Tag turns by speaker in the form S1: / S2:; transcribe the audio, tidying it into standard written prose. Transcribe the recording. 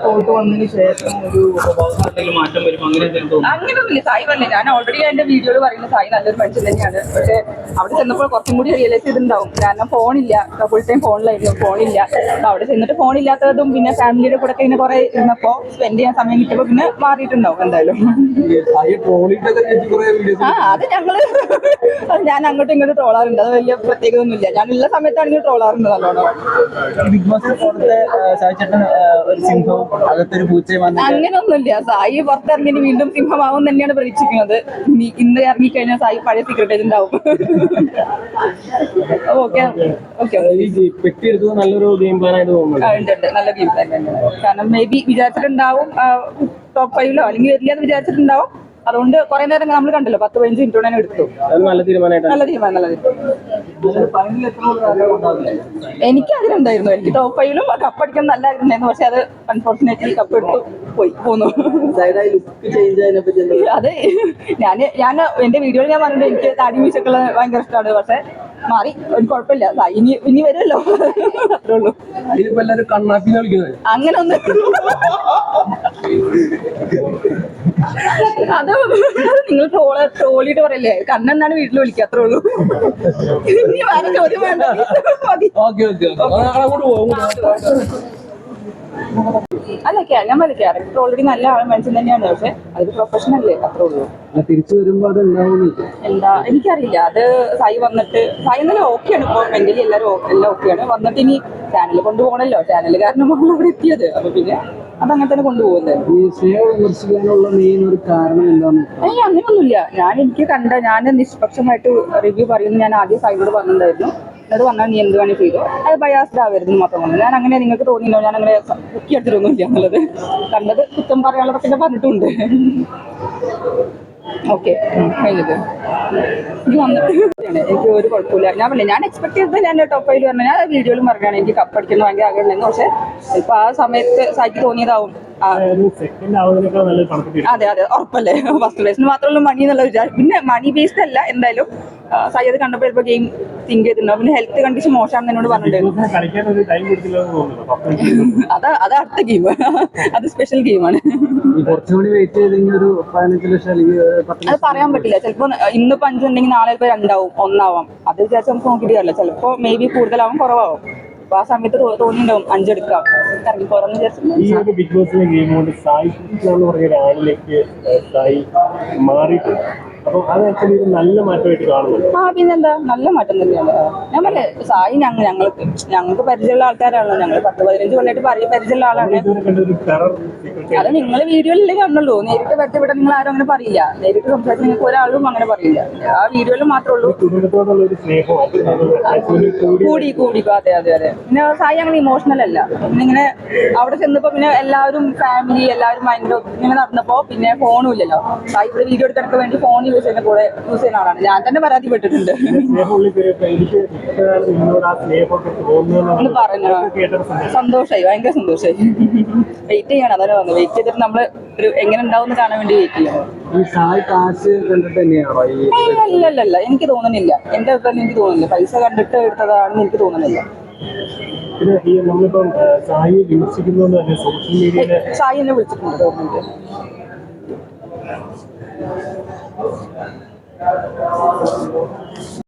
S1: പോയിട്ട് വന്നതിന് ശേഷം ഒരു മാറ്റം വരും
S2: അങ്ങനെയൊന്നുമില്ല. സായി പറഞ്ഞില്ല, ഞാൻ ഓൾറെഡി എന്റെ വീഡിയോയിൽ പറയുന്ന സായി നല്ലൊരു മനുഷ്യൻ തന്നെയാണ്. പക്ഷെ അവിടെ ചെന്നപ്പോൾ കുറച്ചും കൂടി റിയലൈസ് ചെയ്തിട്ടുണ്ടാവും. കാരണം ഫോണില്ല, ഫുൾ ടൈം ഫോണിലായിരുന്നു, ഫോണില്ല. അപ്പൊ അവിടെ ചെന്നിട്ട് ഫോണില്ലാത്തതും പിന്നെ ഫാമിലിയുടെ കൂടെ ഇങ്ങനെ കുറെ ഇരുന്നപ്പോ സ്പെൻഡ് ചെയ്യാൻ സമയം കിട്ടിയപ്പോ പിന്നെ മാറിയിട്ടുണ്ടാവും എന്തായാലും. അത് ഞാൻ അങ്ങോട്ടും ഇങ്ങോട്ടും ട്രോളാറുണ്ട്. അത് വലിയ പ്രത്യേകത ഒന്നുമില്ല. ഞാൻ ഉള്ള സമയത്താണെങ്കിൽ ട്രോളാറുണ്ട് നല്ലോണം. അങ്ങനെയൊന്നുമില്ല. സായി പുറത്തിറങ്ങി വീണ്ടും സിംഹമാവും തന്നെയാണ് പ്രതീക്ഷിക്കുന്നത്. ഇന്ന് ഇറങ്ങിക്കഴിഞ്ഞാൽ സായി പഴയ സീക്രട്ടേജ് ഉണ്ടാവും.
S1: നല്ലൊരു ഗെയിം പ്ലാൻ ആയിട്ട് തോന്നുന്നുണ്ട്.
S2: നല്ല ഗെയിം പ്ലാൻ തന്നെയാണ്. കാരണം മേ ബി വിചാരിച്ചിട്ടുണ്ടാവും ടോപ്പ് 5 അല്ലെങ്കിൽ വരില്ലെന്ന് വിചാരിച്ചിട്ടുണ്ടാവും. അതുകൊണ്ട് കുറെ നേരം നമ്മൾ കണ്ടല്ലോ, 10-15 മിനിറ്റ് തന്നെ എടുത്തു. നല്ല തീരുമാനം. എനിക്ക് അതിലുണ്ടായിരുന്നു. എനിക്ക് ടോപ്പ് 5-ലും കപ്പടിക്കാൻ നല്ല ആഗ്രഹമായിരുന്നു. പക്ഷെ അത് അൺഫോർച്ചുനേറ്റ്ലി കപ്പ് എടുത്തു പോന്നു. അതെ, ഞാൻ എന്റെ വീഡിയോയിൽ ഞാൻ പറഞ്ഞിട്ടുണ്ട് എനിക്ക് താടി മീശൊക്കെ ഭയങ്കര ഇഷ്ടമാണ്. പക്ഷെ മാറി, ഒരു കുഴപ്പമില്ല. ഇനി വരുമല്ലോ, അത്രേ ഉള്ളൂ. അങ്ങനെ ഒന്നും അത് നിങ്ങൾ ട്രോളിയിട്ട് പറയല്ലേ, കണ്ണെന്നാണ് വീട്ടിൽ വിളിക്കുക, അത്രേ ഉള്ളൂ. ഇനി വേറെ ചോദ്യം വേണ്ട. അല്ല, ഞാൻ പറഞ്ഞ ക്യാരക്ടർ ഓൾറെഡി നല്ല മനുഷ്യൻ തന്നെയാണ്. പക്ഷെ അതൊരു പ്രൊഫഷണല്ലേ, അത്രേ ഉള്ളൂ.
S1: തിരിച്ചു വരുമ്പോ അത്
S2: എന്താ എനിക്കറിയില്ല. അത് സായി വന്നിട്ട്, സായി എന്നാലും ഓക്കെയാണ്. ഇപ്പൊ മെന്റലി എല്ലാം ഓക്കെയാണ്. വന്നിട്ട് ഇനി ചാനൽ കൊണ്ടുപോകണല്ലോ, ചാനൽ കാരണമാണ് അവിടെ എത്തിയത്. അപ്പൊ പിന്നെ അതങ്ങനെ തന്നെ കൊണ്ടുപോകുന്നത്. അങ്ങനെയൊന്നുമില്ല. ഞാൻ നിഷ്പക്ഷമായിട്ട് റിവ്യൂ പറയുന്നത് ഞാൻ ആദ്യം സായിയോട് പറഞ്ഞിട്ടുണ്ടായിരുന്നു. അത് പറഞ്ഞാൽ നീ എന്ത് വേണമെങ്കിൽ ചെയ്തോ, അത് ബയാസ്ഡ് ആവരുതെന്ന് മാത്രം പറഞ്ഞു. ഞാൻ അങ്ങനെ നിങ്ങൾക്ക് തോന്നിയില്ലോ ഞാൻ അങ്ങനെ കുക്കിയെടുത്തിട്ടൊന്നുമില്ല എന്നുള്ളത്. കണ്ടത് കുറ്റം പറയാനുള്ളതൊക്കെ ഞാൻ പറഞ്ഞിട്ടുണ്ട്. ഓക്കെ, കഴിഞ്ഞത് ഇത് വന്നിട്ട് എനിക്ക് ഒരു കുഴപ്പമില്ല. ഞാൻ പറഞ്ഞില്ല, ഞാൻ എക്സ്പെക്ട് ചെയ്തത് ഞാൻ ടോപ്പ് 5 പറഞ്ഞാൽ ഞാൻ വീഡിയോയിലും പറഞ്ഞാണ് എനിക്ക് കപ്പടിക്കുന്ന ഭയങ്കര ആഗ്രഹമുണ്ടായിരുന്നു. പക്ഷെ ഇപ്പൊ ആ സമയത്ത് സായിക്ക് തോന്നിയതാവും. അതെ, ഉറപ്പല്ലേ. ഫസ്റ്റ് പ്ലേസിന് മാത്രമല്ല മണി എന്നുള്ള വിചാരം. പിന്നെ മണി ബേസ്ഡ് അല്ല എന്തായാലും. സായി അത് കണ്ടപ്പോൾ ചിലപ്പോൾ ഗെയിം തിങ്ക് ചെയ്തിട്ടുണ്ടാവും. പിന്നെ ഹെൽത്ത് കണ്ടീഷൻ മോശമാണെന്ന് എന്നോട് പറഞ്ഞിട്ടുണ്ടായിരുന്നു. അത് അടുത്ത ഗെയിം, അത് സ്പെഷ്യൽ ഗെയിമാണ്. അത് പറയാൻ പറ്റില്ല. ചിലപ്പോൾ ഇന്നിപ്പോ 5 ഉണ്ടെങ്കിൽ നാളെ ചിലപ്പോൾ 2 ആവും, 1 ആവാം. അത് വിചാരിച്ച് നമുക്ക് നോക്കിയിട്ട് കാര്യമില്ല. ചിലപ്പോൾ മേ ബി കൂടുതലാവും, കുറവാകും. അപ്പൊ ആ സമയത്ത് തോന്നിയിട്ടുണ്ടാവും 5 എടുക്കാം, ഇറങ്ങി പോരാന്ന് വിചാരിച്ചു.
S1: ബിഗ് ബോസിലെ ഗെയിം കൊണ്ട് സായി എന്ന് പറഞ്ഞ ഒരാളിലേക്ക് സായി മാറിയിട്ടുണ്ട്. അപ്പൊ അത് ആക്ച്വലി ഒരു നല്ല മാറ്റമായിട്ട് കാണുന്നുണ്ട്.
S2: പിന്നെന്താ, നല്ല മാറ്റം തന്നെയാണ്. ഞാൻ പറഞ്ഞേ, സായി ഞങ്ങൾക്ക് പരിചയമുള്ള ആൾക്കാരാണല്ലോ. ഞങ്ങൾ 10-15 കൊല്ലമായിട്ട് പരിചയമുള്ള ആളാണ്. അത് നിങ്ങൾ വീഡിയോയിലല്ലേ കാണുള്ളൂ. നേരിട്ട് പരിചയപ്പെട്ട നിങ്ങൾ ആരും അങ്ങനെ പറയില്ല. നേരിട്ട് സംസാരിച്ച് നിങ്ങൾക്ക് ഒരാളും അങ്ങനെ പറയില്ല. ആ വീഡിയോയിൽ മാത്രമേ ഉള്ളൂ. കൂടി അതെ. പിന്നെ സായി അങ്ങനെ ഇമോഷണൽ അല്ല. പിന്നെ ഇങ്ങനെ അവിടെ ചെന്നപ്പോ പിന്നെ എല്ലാവരും ഫാമിലി എല്ലാവരും ഭയങ്കര ഇങ്ങനെ നടന്നപ്പോ പിന്നെ ഫോണും ഇല്ലല്ലോ. സായി ഇവിടെ വീഡിയോ എടുക്കാനൊക്കെ വേണ്ടി ഫോൺ യൂസ് ചെയ്യുന്ന ആളാണ്. ഞാൻ തന്നെ പരാതിപ്പെട്ടിട്ടുണ്ട്. പറഞ്ഞു, സന്തോഷമായി, ഭയങ്കര സന്തോഷമായി. വെയിറ്റ് ചെയ്യണം, അതാണ് പറഞ്ഞത്. വെയിറ്റ് ചെയ്തിട്ട് നമ്മള് എങ്ങനെ ഉണ്ടാവും എന്ന് കാണാൻ വേണ്ടി വെയിറ്റ് ചെയ്യണം. അല്ലല്ല, എനിക്ക് തോന്നുന്നില്ല. എന്റെ അഭിപ്രായം എനിക്ക് തോന്നുന്നില്ല. പൈസ കണ്ടിട്ട് എടുത്തതാണെന്ന് എനിക്ക് തോന്നുന്നില്ല.
S1: പിന്നെ നമ്മളിപ്പം സായി വിമർശിക്കുന്നു സോഷ്യൽ മീഡിയയിലെ
S2: സായി എന്നെ വിളിച്ചിട്ടുണ്ട് ഗവൺമെന്റ്.